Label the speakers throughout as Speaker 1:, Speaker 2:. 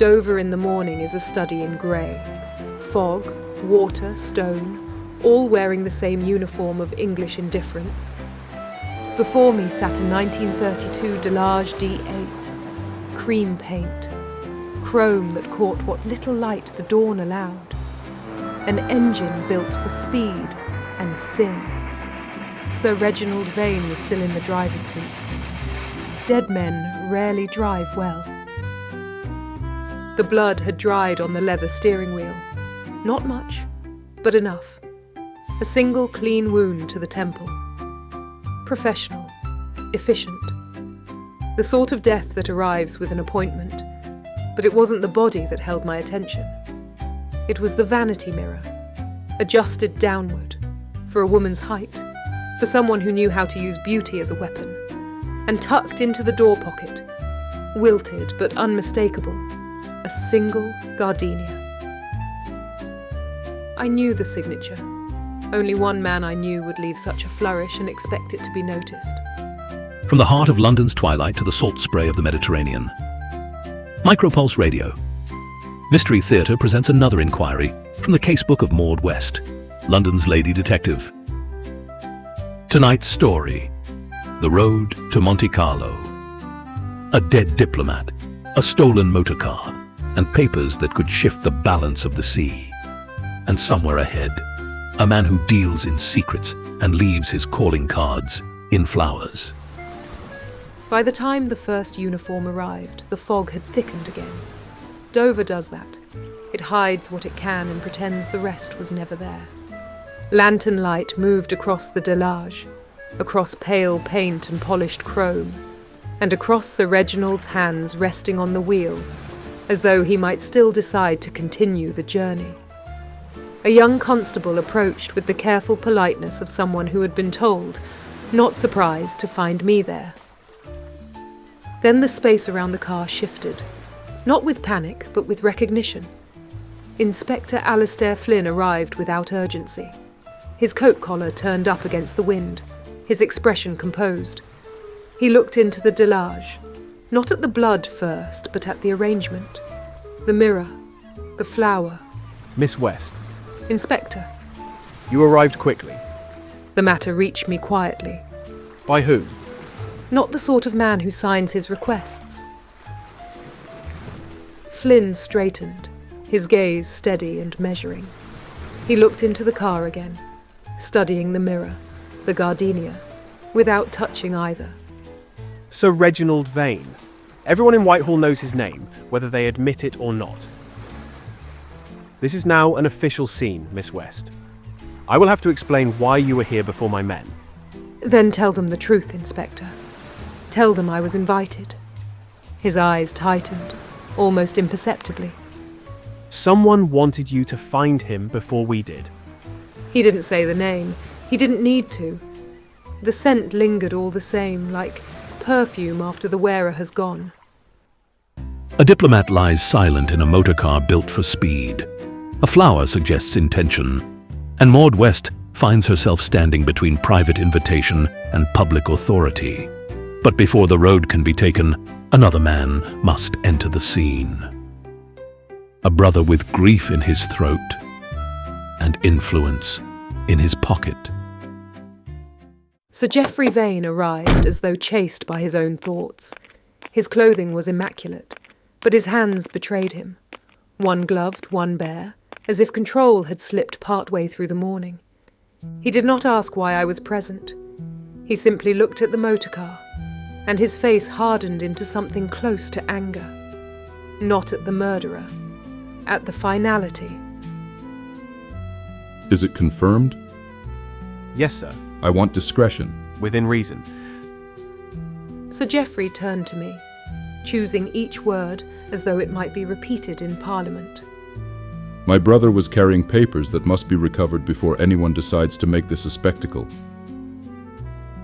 Speaker 1: Dover in the morning is a study in grey. Fog, water, stone, all wearing the same uniform of English indifference. Before me sat a 1932 Delage D8, cream paint, chrome that caught what little light the dawn allowed, an engine built for speed and sin. Sir Reginald Vane was still in the driver's seat. Dead men rarely drive well. The blood had dried on the leather steering wheel. Not much, but enough. A single clean wound to the temple. Professional, efficient. The sort of death that arrives with an appointment. But it wasn't the body that held my attention. It was the vanity mirror, adjusted downward, for a woman's height, for someone who knew how to use beauty as a weapon, and tucked into the door pocket, wilted but unmistakable, a single gardenia. I knew the signature. Only one man I knew would leave such a flourish and expect it to be noticed.
Speaker 2: From the heart of London's twilight to the salt spray of the Mediterranean. Micropulse Radio. Mystery Theatre presents another inquiry from the casebook of Maud West, London's lady detective. Tonight's story: The Road to Monte Carlo. A dead diplomat, a stolen motor car, and papers that could shift the balance of the sea. And somewhere ahead, a man who deals in secrets and leaves his calling cards in flowers.
Speaker 1: By the time the first uniform arrived, the fog had thickened again. Dover does that. It hides what it can and pretends the rest was never there. Lantern light moved across the Delage, across pale paint and polished chrome, and across Sir Reginald's hands resting on the wheel, as though he might still decide to continue the journey. A young constable approached with the careful politeness of someone who had been told, not surprised to find me there. Then the space around the car shifted, not with panic, but with recognition. Inspector Alistair Flynn arrived without urgency. His coat collar turned up against the wind, his expression composed. He looked into the Delage, not at the blood first, but at the arrangement. The mirror, the flower.
Speaker 3: Miss West.
Speaker 1: Inspector.
Speaker 3: You arrived quickly.
Speaker 1: The matter reached me quietly.
Speaker 3: By whom?
Speaker 1: Not the sort of man who signs his requests. Flynn straightened, his gaze steady and measuring. He looked into the car again, studying the mirror, the gardenia, without touching either.
Speaker 3: Sir Reginald Vane. Everyone in Whitehall knows his name, whether they admit it or not. This is now an official scene, Miss West. I will have to explain why you were here before my men.
Speaker 1: Then tell them the truth, Inspector. Tell them I was invited. His eyes tightened, almost imperceptibly.
Speaker 3: Someone wanted you to find him before we did.
Speaker 1: He didn't say the name. He didn't need to. The scent lingered all the same, like perfume after the wearer has gone.
Speaker 2: A diplomat lies silent in a motor car built for speed. A flower suggests intention, and Maud West finds herself standing between private invitation and public authority. But before the road can be taken, another man must enter the scene. A brother with grief in his throat and influence in his pocket.
Speaker 1: Sir Geoffrey Vane arrived as though chased by his own thoughts. His clothing was immaculate, but his hands betrayed him. One gloved, one bare, as if control had slipped partway through the morning. He did not ask why I was present. He simply looked at the motor car, and his face hardened into something close to anger. Not at the murderer, at the finality.
Speaker 4: Is it confirmed?
Speaker 3: Yes, sir.
Speaker 4: I want discretion.
Speaker 3: Within reason.
Speaker 1: Sir Geoffrey turned to me, choosing each word as though it might be repeated in Parliament.
Speaker 4: My brother was carrying papers that must be recovered before anyone decides to make this a spectacle.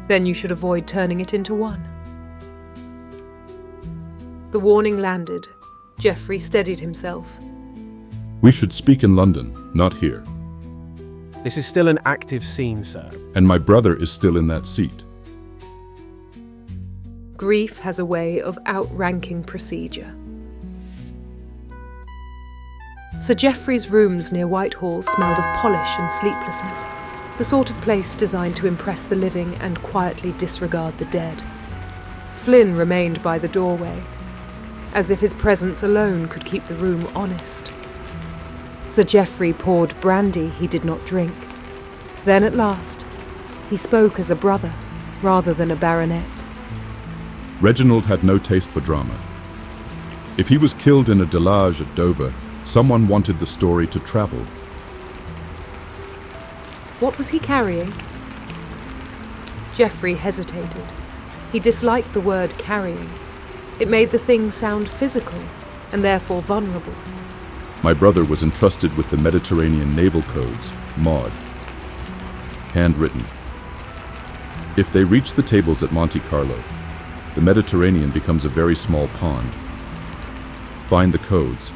Speaker 1: Then you should avoid turning it into one. The warning landed. Geoffrey steadied himself.
Speaker 4: We should speak in London, not here.
Speaker 3: This is still an active scene, sir.
Speaker 4: And my brother is still in that seat.
Speaker 1: Grief has a way of outranking procedure. Sir Geoffrey's rooms near Whitehall smelled of polish and sleeplessness, the sort of place designed to impress the living and quietly disregard the dead. Flynn remained by the doorway, as if his presence alone could keep the room honest. Sir Geoffrey poured brandy he did not drink. Then at last, he spoke as a brother rather than a baronet.
Speaker 4: Reginald had no taste for drama. If he was killed in a delage at Dover, someone wanted the story to travel.
Speaker 1: What was he carrying? Geoffrey hesitated. He disliked the word carrying. It made the thing sound physical and therefore vulnerable.
Speaker 4: My brother was entrusted with the Mediterranean naval codes, Maud. Handwritten. If they reach the tables at Monte Carlo, the Mediterranean becomes a very small pond. Find the codes,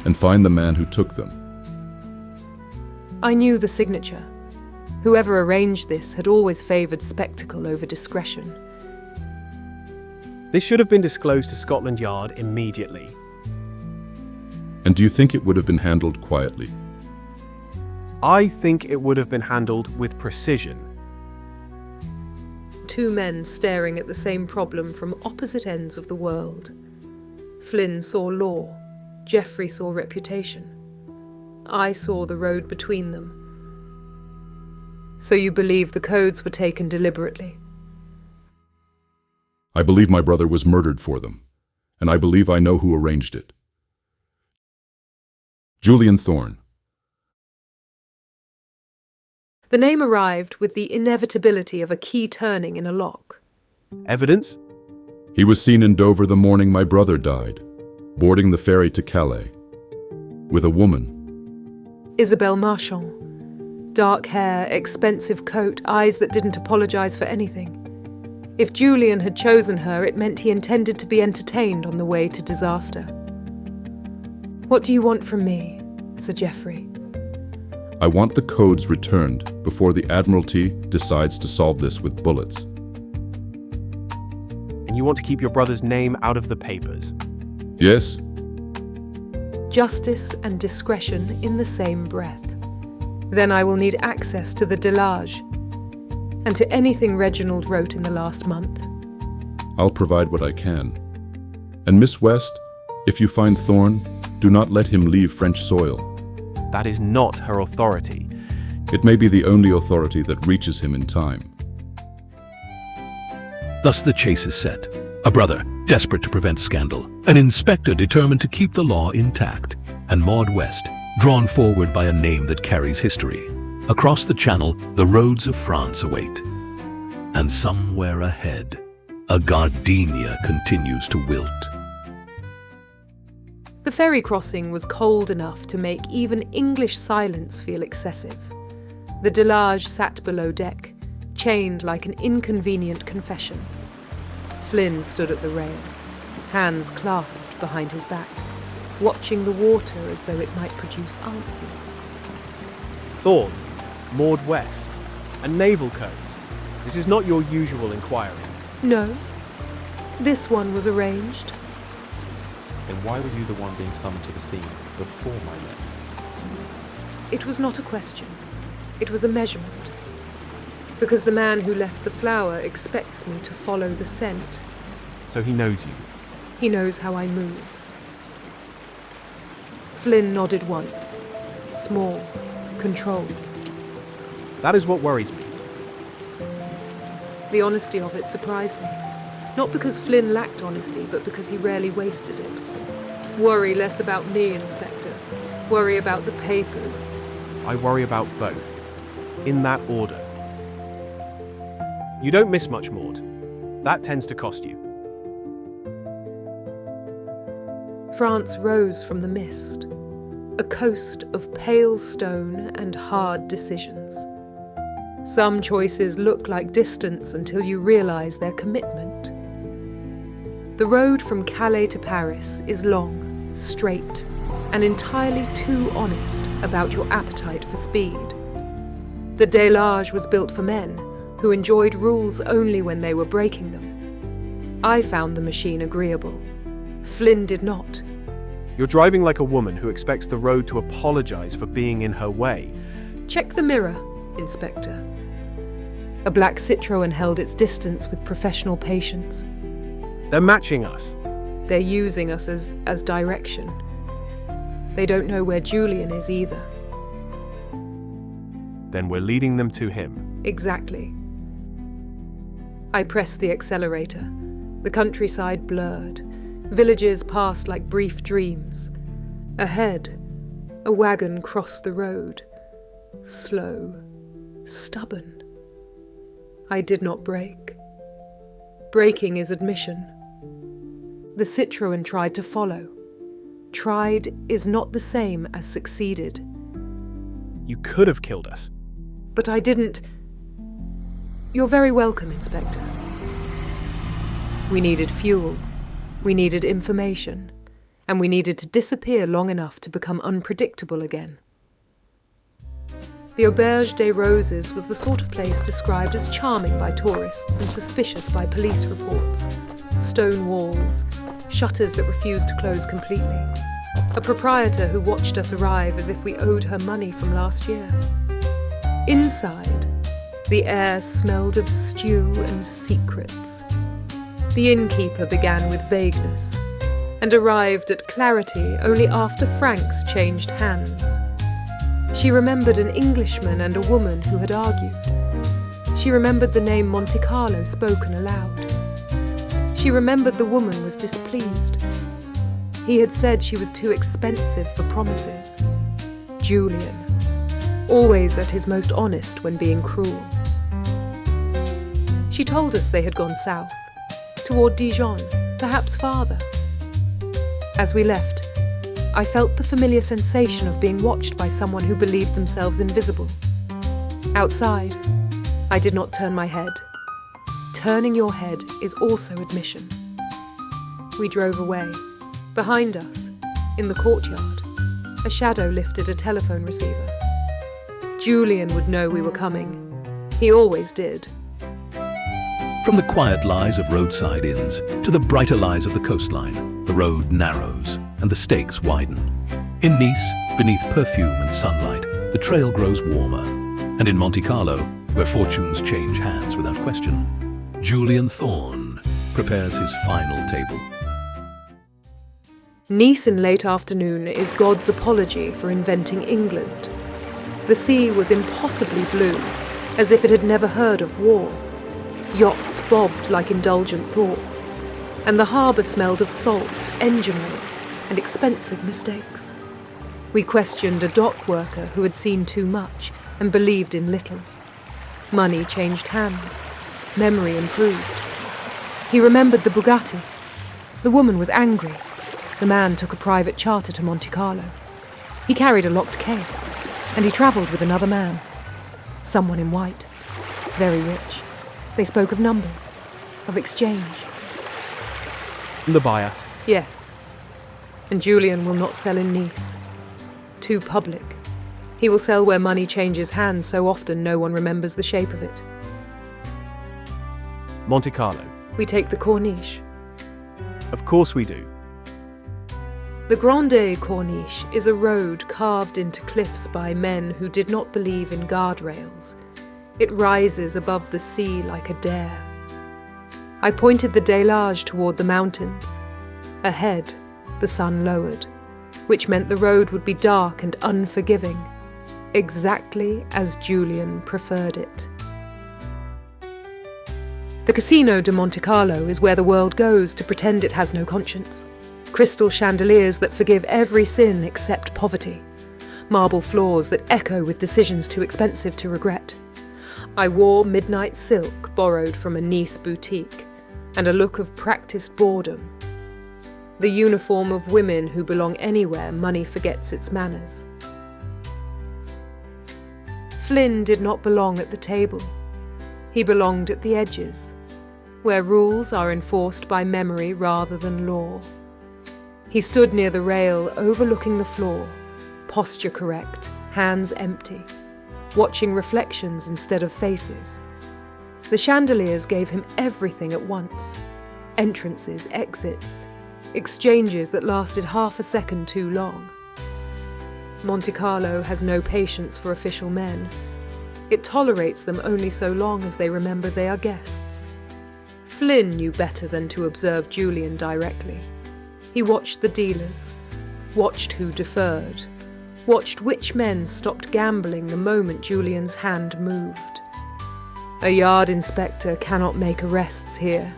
Speaker 4: and find the man who took them.
Speaker 1: I knew the signature. Whoever arranged this had always favoured spectacle over discretion.
Speaker 3: This should have been disclosed to Scotland Yard immediately.
Speaker 4: And do you think it would have been handled quietly?
Speaker 3: I think it would have been handled with precision.
Speaker 1: Two men staring at the same problem from opposite ends of the world. Flynn saw law. Geoffrey saw reputation. I saw the road between them. So you believe the codes were taken deliberately?
Speaker 4: I believe my brother was murdered for them, and I believe I know who arranged it. Julian Thorne.
Speaker 1: The name arrived with the inevitability of a key turning in a lock.
Speaker 3: Evidence?
Speaker 4: He was seen in Dover the morning my brother died, boarding the ferry to Calais, with a woman.
Speaker 1: Isabelle Marchand. Dark hair, expensive coat, eyes that didn't apologise for anything. If Julian had chosen her, it meant he intended to be entertained on the way to disaster. What do you want from me, Sir Geoffrey?
Speaker 4: I want the codes returned before the Admiralty decides to solve this with bullets.
Speaker 3: And you want to keep your brother's name out of the papers?
Speaker 4: Yes?
Speaker 1: Justice and discretion in the same breath. Then I will need access to the delage and to anything Reginald wrote in the last month.
Speaker 4: I'll provide what I can. And Miss West, if you find Thorne, do not let him leave French soil.
Speaker 3: That is not her authority.
Speaker 4: It may be the only authority that reaches him in time.
Speaker 2: Thus the chase is set. A brother, desperate to prevent scandal. An inspector determined to keep the law intact. And Maud West, drawn forward by a name that carries history. Across the channel, the roads of France await. And somewhere ahead, a gardenia continues to wilt.
Speaker 1: The ferry crossing was cold enough to make even English silence feel excessive. The delage sat below deck, chained like an inconvenient confession. Flynn stood at the rail, hands clasped behind his back, watching the water as though it might produce answers.
Speaker 3: Thorne, Maud West, and naval codes. This is not your usual inquiry.
Speaker 1: No, this one was arranged.
Speaker 5: Then why were you the one being summoned to the scene before my men?
Speaker 1: It was not a question. It was a measurement. Because the man who left the flower expects me to follow the scent.
Speaker 3: So he knows you.
Speaker 1: He knows how I move. Flynn nodded once. Small, controlled.
Speaker 3: That is what worries me.
Speaker 1: The honesty of it surprised me. Not because Flynn lacked honesty, but because he rarely wasted it. Worry less about me, Inspector. Worry about the papers.
Speaker 3: I worry about both. In that order. You don't miss much, Maud. That tends to cost you.
Speaker 1: France rose from the mist. A coast of pale stone and hard decisions. Some choices look like distance until you realise their commitment. The road from Calais to Paris is long, straight, and entirely too honest about your appetite for speed. The delage was built for men who enjoyed rules only when they were breaking them. I found the machine agreeable. Flynn did not.
Speaker 3: You're driving like a woman who expects the road to apologize for being in her way.
Speaker 1: Check the mirror, Inspector. A black Citroën held its distance with professional patience.
Speaker 3: They're matching us.
Speaker 1: They're using us as direction. They don't know where Julian is either.
Speaker 3: Then we're leading them to him.
Speaker 1: Exactly. I pressed the accelerator. The countryside blurred. Villages passed like brief dreams. Ahead, a wagon crossed the road. Slow, stubborn. I did not brake. Braking is admission. The Citroën tried to follow. Tried is not the same as succeeded.
Speaker 3: You could have killed us.
Speaker 1: But I didn't. You're very welcome, Inspector. We needed fuel. We needed information. And we needed to disappear long enough to become unpredictable again. The Auberge des Roses was the sort of place described as charming by tourists and suspicious by police reports. Stone walls, shutters that refused to close completely. A proprietor who watched us arrive as if we owed her money from last year. Inside, the air smelled of stew and secrets. The innkeeper began with vagueness and arrived at clarity only after Franks changed hands. She remembered an Englishman and a woman who had argued. She remembered the name Monte Carlo spoken aloud. She remembered the woman was displeased. He had said she was too expensive for promises. Julian, always at his most honest when being cruel. She told us they had gone south, toward Dijon, perhaps farther. As we left, I felt the familiar sensation of being watched by someone who believed themselves invisible. Outside, I did not turn my head. Turning your head is also admission. We drove away. Behind us, in the courtyard, a shadow lifted a telephone receiver. Julian would know we were coming. He always did.
Speaker 2: From the quiet lies of roadside inns to the brighter lies of the coastline, the road narrows and the stakes widen. In Nice, beneath perfume and sunlight, the trail grows warmer. And in Monte Carlo, where fortunes change hands without question, Julian Thorne prepares his final table.
Speaker 1: Nice in late afternoon is God's apology for inventing England. The sea was impossibly blue, as if it had never heard of war. Yachts bobbed like indulgent thoughts, and the harbour smelled of salt, engine oil, and expensive mistakes. We questioned a dock worker who had seen too much and believed in little. Money changed hands. Memory improved. He remembered the Bugatti. The woman was angry. The man took a private charter to Monte Carlo. He carried a locked case, and he travelled with another man. Someone in white. Very rich. They spoke of numbers, of exchange.
Speaker 3: The buyer.
Speaker 1: Yes. And Julian will not sell in Nice. Too public. He will sell where money changes hands so often no one remembers the shape of it.
Speaker 3: Monte Carlo.
Speaker 1: We take the Corniche.
Speaker 3: Of course we do.
Speaker 1: The Grande Corniche is a road carved into cliffs by men who did not believe in guardrails. It rises above the sea like a dare. I pointed the délage toward the mountains. Ahead, the sun lowered, which meant the road would be dark and unforgiving, exactly as Julian preferred it. The Casino de Monte Carlo is where the world goes to pretend it has no conscience. Crystal chandeliers that forgive every sin except poverty. Marble floors that echo with decisions too expensive to regret. I wore midnight silk borrowed from a Nice boutique, and a look of practiced boredom. The uniform of women who belong anywhere money forgets its manners. Flynn did not belong at the table. He belonged at the edges, where rules are enforced by memory rather than law. He stood near the rail overlooking the floor, posture correct, hands empty, watching reflections instead of faces. The chandeliers gave him everything at once. Entrances, exits, exchanges that lasted half a second too long. Monte Carlo has no patience for official men. It tolerates them only so long as they remember they are guests. Flynn knew better than to observe Julian directly. He watched the dealers, watched who deferred, watched which men stopped gambling the moment Julian's hand moved. A yard inspector cannot make arrests here.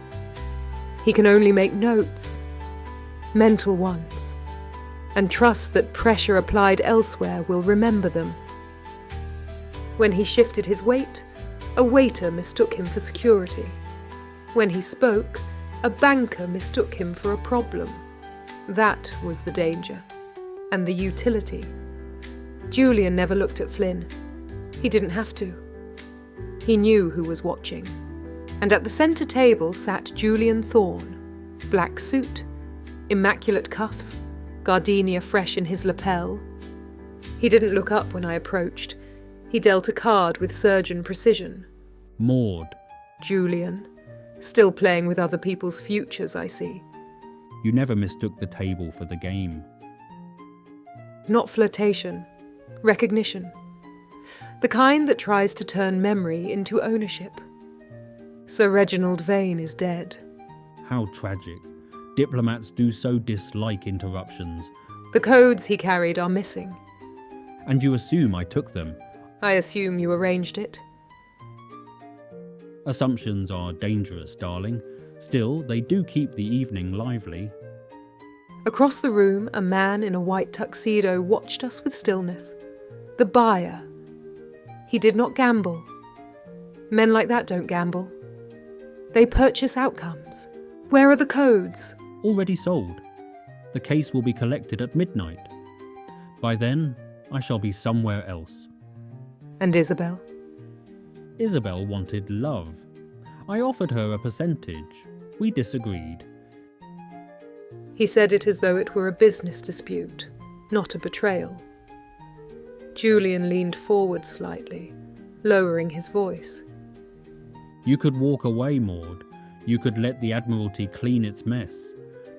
Speaker 1: He can only make notes, mental ones, and trust that pressure applied elsewhere will remember them. When he shifted his weight, a waiter mistook him for security. When he spoke, a banker mistook him for a problem. That was the danger, and the utility. Julian never looked at Flynn. He didn't have to. He knew who was watching. And at the centre table sat Julian Thorne. Black suit, immaculate cuffs, gardenia fresh in his lapel. He didn't look up when I approached. He dealt a card with surgeon precision.
Speaker 6: Maud.
Speaker 1: Julian. Still playing with other people's futures, I see.
Speaker 6: You never mistook the table for the game.
Speaker 1: Not flirtation. Recognition. The kind that tries to turn memory into ownership. Sir Reginald Vane is dead.
Speaker 6: How tragic. Diplomats do so dislike interruptions.
Speaker 1: The codes he carried are missing.
Speaker 6: And you assume I took them.
Speaker 1: I assume you arranged it.
Speaker 6: Assumptions are dangerous, darling. Still, they do keep the evening lively.
Speaker 1: Across the room, a man in a white tuxedo watched us with stillness. The buyer. He did not gamble. Men like that don't gamble. They purchase outcomes. Where are the codes?
Speaker 6: Already sold. The case will be collected at midnight. By then, I shall be somewhere else.
Speaker 1: And Isabel?
Speaker 6: Isabel wanted love. I offered her a percentage. We disagreed.
Speaker 1: He said it as though it were a business dispute, not a betrayal. Julian leaned forward slightly, lowering his voice.
Speaker 6: You could walk away, Maud. You could let the Admiralty clean its mess.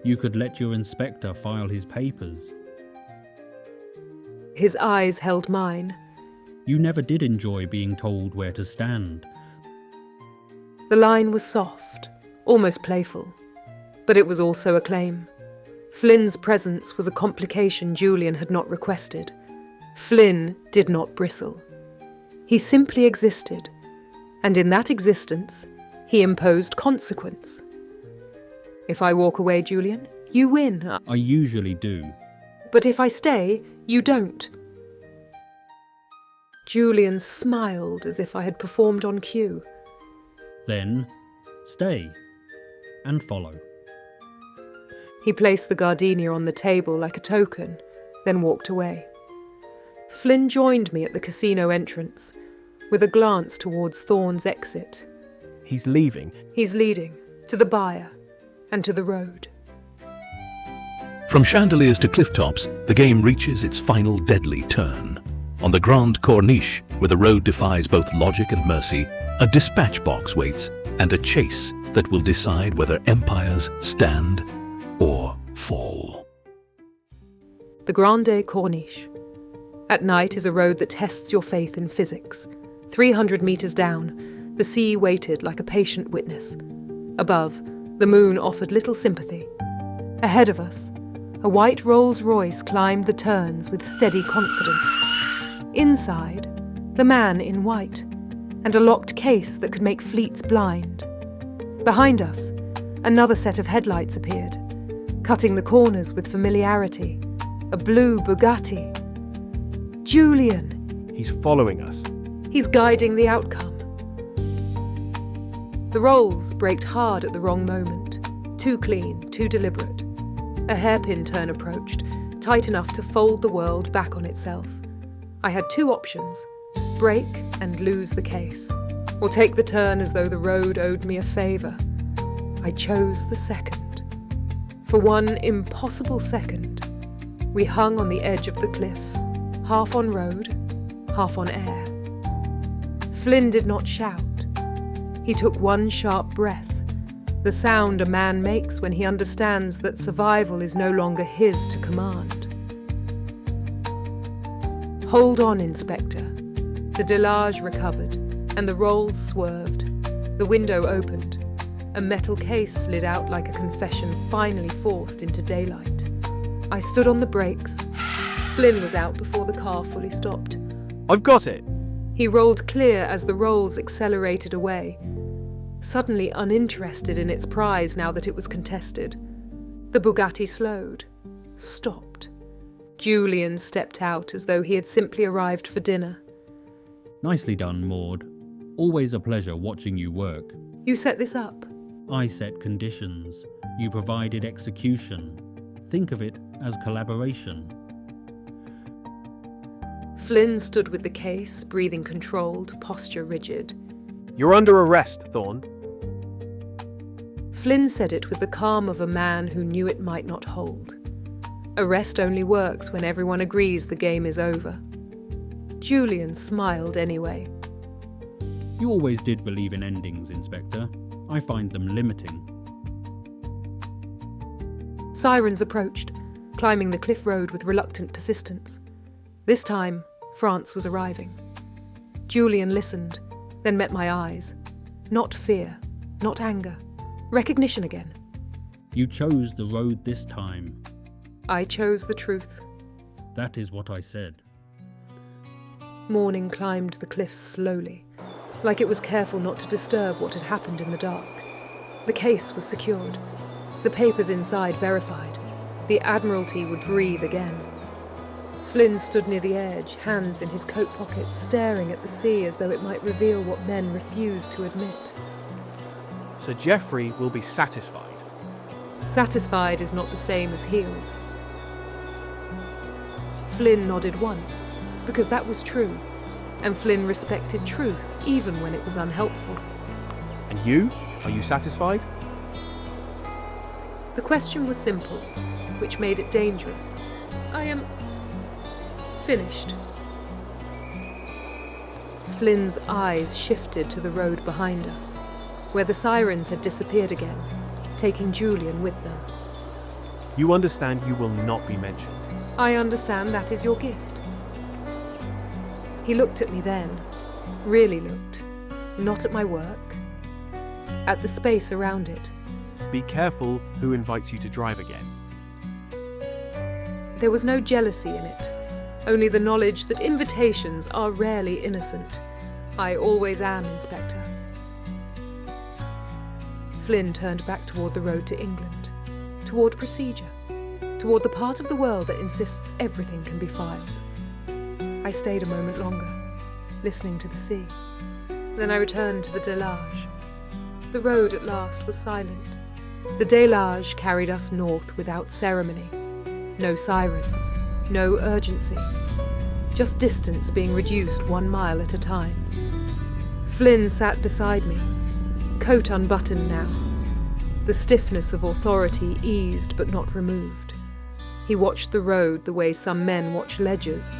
Speaker 6: You could let your inspector file his papers.
Speaker 1: His eyes held mine.
Speaker 6: You never did enjoy being told where to stand.
Speaker 1: The line was soft, almost playful, but it was also a claim. Flynn's presence was a complication Julian had not requested. Flynn did not bristle. He simply existed, and in that existence, he imposed consequence. If I walk away, Julian, you win.
Speaker 6: I usually do.
Speaker 1: But if I stay, you don't. Julian smiled as if I had performed on cue.
Speaker 6: Then, stay and follow.
Speaker 1: He placed the gardenia on the table like a token, then walked away. Flynn joined me at the casino entrance, with a glance towards Thorne's exit.
Speaker 3: He's leaving.
Speaker 1: He's leading, to the buyer, and to the road.
Speaker 2: From chandeliers to cliff tops, the game reaches its final deadly turn. On the Grande Corniche, where the road defies both logic and mercy, a dispatch box waits, and a chase that will decide whether empires stand or fall.
Speaker 1: The Grande Corniche. At night is a road that tests your faith in physics. 300 metres down, the sea waited like a patient witness. Above, the moon offered little sympathy. Ahead of us, a white Rolls-Royce climbed the turns with steady confidence. Inside, the man in white, and a locked case that could make fleets blind. Behind us, another set of headlights appeared, cutting the corners with familiarity. A blue Bugatti. Julian!
Speaker 3: He's following us.
Speaker 1: He's guiding the outcome. The Rolls braked hard at the wrong moment. Too clean, too deliberate. A hairpin turn approached, tight enough to fold the world back on itself. I had two options: brake and lose the case, or take the turn as though the road owed me a favour. I chose the second. For one impossible second, we hung on the edge of the cliff, half on road, half on air. Flynn did not shout. He took one sharp breath, The sound a man makes when he understands that survival is no longer his to command. Hold on, Inspector. The delage recovered, and the rolls swerved. The window opened. A metal case slid out like a confession finally forced into daylight. I stood on the brakes. Flynn was out before the car fully stopped.
Speaker 3: I've got it!
Speaker 1: He rolled clear as the rolls accelerated away, suddenly uninterested in its prize now that it was contested. The Bugatti slowed, stopped. Julian stepped out as though he had simply arrived for dinner.
Speaker 6: Nicely done, Maud. Always a pleasure watching you work.
Speaker 1: You set this up?
Speaker 6: I set conditions. You provided execution. Think of it as collaboration.
Speaker 1: Flynn stood with the case, breathing controlled, posture rigid.
Speaker 3: You're under arrest, Thorne.
Speaker 1: Flynn said it with the calm of a man who knew it might not hold. Arrest only works when everyone agrees the game is over. Julian smiled anyway.
Speaker 6: You always did believe in endings, Inspector. I find them limiting.
Speaker 1: Sirens approached, climbing the cliff road with reluctant persistence. This time, France was arriving. Julian listened, then met my eyes. Not fear, not anger. Recognition again.
Speaker 6: You chose the road this time.
Speaker 1: I chose the truth.
Speaker 6: That is what I said.
Speaker 1: Morning climbed the cliffs slowly, like it was careful not to disturb what had happened in the dark. The case was secured. The papers inside verified. The Admiralty would breathe again. Flynn stood near the edge, hands in his coat pockets, staring at the sea as though it might reveal what men refused to admit.
Speaker 3: Sir Geoffrey will be satisfied.
Speaker 1: Satisfied is not the same as healed. Flynn nodded once, because that was true, and Flynn respected truth even when it was unhelpful.
Speaker 3: And you? Are you satisfied?
Speaker 1: The question was simple, which made it dangerous. I am finished. Flynn's eyes shifted to the road behind us, where the sirens had disappeared again, taking Julian with them.
Speaker 3: You understand you will not be mentioned.
Speaker 1: I understand that is your gift. He looked at me then, really looked, not at my work, at the space around it.
Speaker 3: Be careful who invites you to drive again.
Speaker 1: There was no jealousy in it, only the knowledge that invitations are rarely innocent. I always am, Inspector. Flynn turned back toward the road to England, toward procedure, toward the part of the world that insists everything can be filed. I stayed a moment longer, listening to the sea. Then I returned to the delage. The road at last was silent. The delage carried us north without ceremony. No sirens, no urgency. Just distance being reduced 1 mile at a time. Flynn sat beside me, coat unbuttoned now. The stiffness of authority eased but not removed. He watched the road the way some men watch ledgers,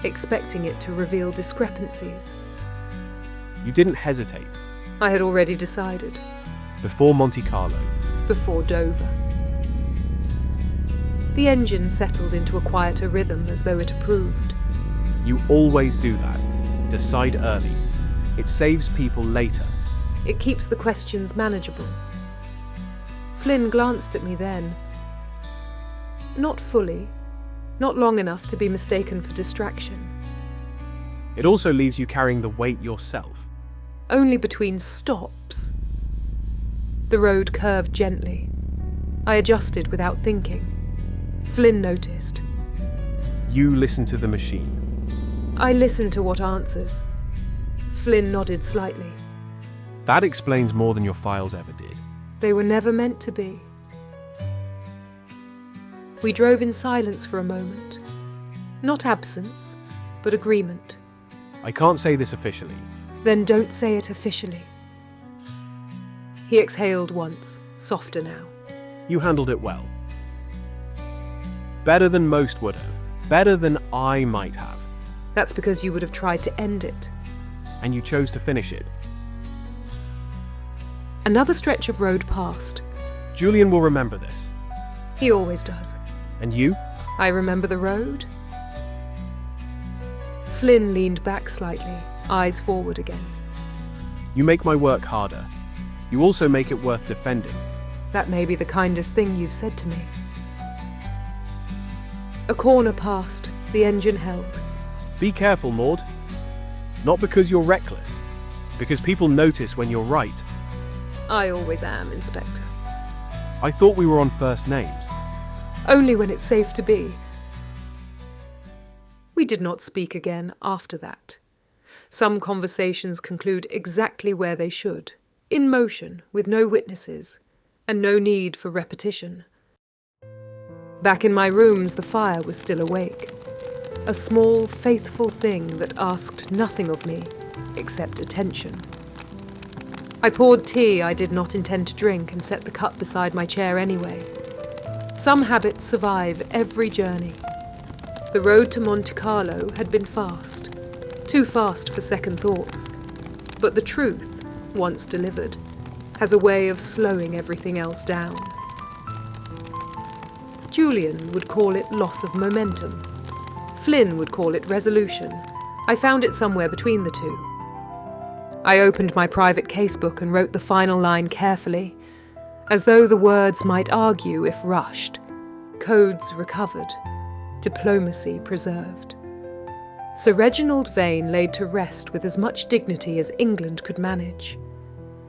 Speaker 1: expecting it to reveal discrepancies.
Speaker 3: You didn't hesitate.
Speaker 1: I had already decided.
Speaker 3: Before Monte Carlo.
Speaker 1: Before Dover. The engine settled into a quieter rhythm as though it approved.
Speaker 3: You always do that. Decide early. It saves people later.
Speaker 1: It keeps the questions manageable. Flynn glanced at me then. Not fully. Not long enough to be mistaken for distraction.
Speaker 3: It also leaves you carrying the weight yourself.
Speaker 1: Only between stops. The road curved gently. I adjusted without thinking. Flynn noticed.
Speaker 3: You listen to the machine.
Speaker 1: I listened to what answers. Flynn nodded slightly.
Speaker 3: That explains more than your files ever did.
Speaker 1: They were never meant to be. We drove in silence for a moment. Not absence, but agreement.
Speaker 3: I can't say this officially.
Speaker 1: Then don't say it officially. He exhaled once, softer now.
Speaker 3: You handled it well. Better than most would have. Better than I might have.
Speaker 1: That's because you would have tried to end it.
Speaker 3: And you chose to finish it.
Speaker 1: Another stretch of road passed.
Speaker 3: Julian will remember this.
Speaker 1: He always does.
Speaker 3: And you?
Speaker 1: I remember the road. Flynn leaned back slightly, eyes forward again.
Speaker 3: You make my work harder. You also make it worth defending.
Speaker 1: That may be the kindest thing you've said to me. A corner passed, the engine held.
Speaker 3: Be careful, Maud. Not because you're reckless, because people notice when you're right.
Speaker 1: I always am, Inspector.
Speaker 3: I thought we were on first names.
Speaker 1: Only when it's safe to be. We did not speak again after that. Some conversations conclude exactly where they should, in motion, with no witnesses, and no need for repetition. Back in my rooms, the fire was still awake. A small, faithful thing that asked nothing of me except attention. I poured tea I did not intend to drink and set the cup beside my chair anyway. Some habits survive every journey. The road to Monte Carlo had been fast. Too fast for second thoughts. But the truth, once delivered, has a way of slowing everything else down. Julian would call it loss of momentum. Flynn would call it resolution. I found it somewhere between the two. I opened my private casebook and wrote the final line carefully, as though the words might argue if rushed. Codes recovered. Diplomacy preserved. Sir Reginald Vane laid to rest with as much dignity as England could manage.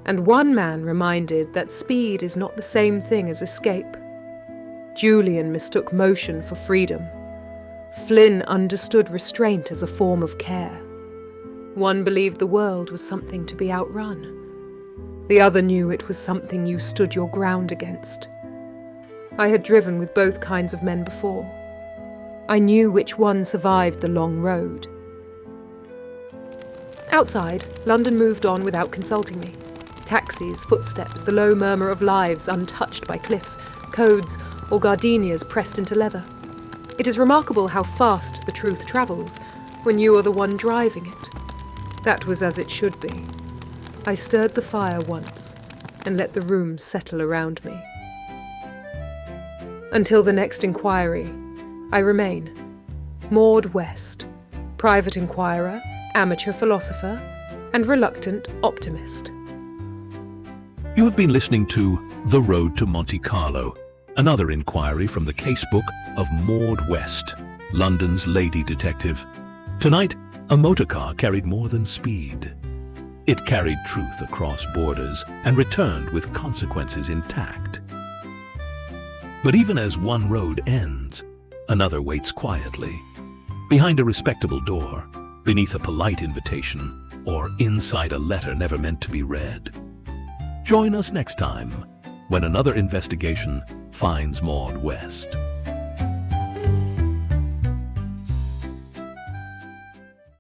Speaker 1: And one man reminded that speed is not the same thing as escape. Julian mistook motion for freedom. Flynn understood restraint as a form of care. One believed the world was something to be outrun. The other knew it was something you stood your ground against. I had driven with both kinds of men before. I knew which one survived the long road. Outside, London moved on without consulting me. Taxis, footsteps, the low murmur of lives untouched by cliffs, codes, or gardenias pressed into leather. It is remarkable how fast the truth travels when you are the one driving it. That was as it should be. I stirred the fire once and let the room settle around me. Until the next inquiry, I remain Maud West, private inquirer, amateur philosopher, and reluctant optimist.
Speaker 2: You have been listening to The Road to Monte Carlo, another inquiry from the casebook of Maud West, London's lady detective. Tonight, a motor car carried more than speed. It carried truth across borders and returned with consequences intact. But even as one road ends, another waits quietly, behind a respectable door, beneath a polite invitation, or inside a letter never meant to be read. Join us next time when another investigation finds Maud West.